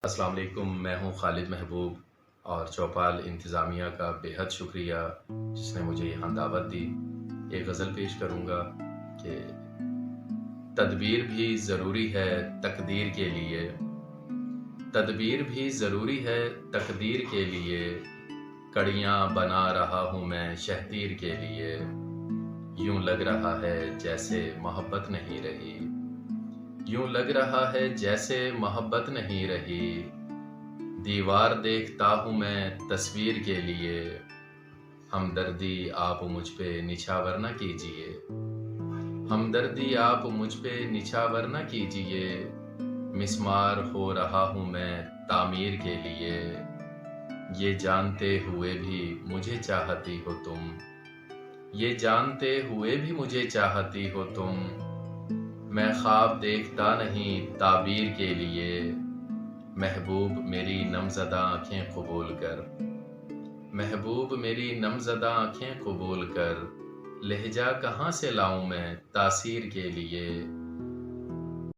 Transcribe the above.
السلام علیکم، میں ہوں خالد محبوب اور چوپال انتظامیہ کا بے حد شکریہ جس نے مجھے یہاں دعوت دی۔ ایک غزل پیش کروں گا کہ تدبیر بھی ضروری ہے تقدیر کے لیے، تدبیر بھی ضروری ہے تقدیر کے لیے، کڑیاں بنا رہا ہوں میں شہتیر کے لیے، یوں لگ رہا ہے جیسے محبت نہیں رہی، یوں لگ رہا ہے جیسے محبت نہیں رہی، دیوار دیکھتا ہوں میں تصویر کے لیے، ہمدردی آپ مجھ پہ نچھاور نہ کیجیے، ہمدردی آپ مجھ پہ نچھاور نہ کیجیے، مسمار ہو رہا ہوں میں تعمیر کے لیے، یہ جانتے ہوئے بھی مجھے چاہتی ہو تم، یہ جانتے ہوئے بھی مجھے چاہتی ہو تم، میں خواب دیکھتا نہیں تعبیر کے لیے، محبوب میری نم زدہ آنکھیں قبول کر، محبوب میری نم زدہ آنکھیں قبول کر، لہجہ کہاں سے لاؤں میں تاثیر کے لیے،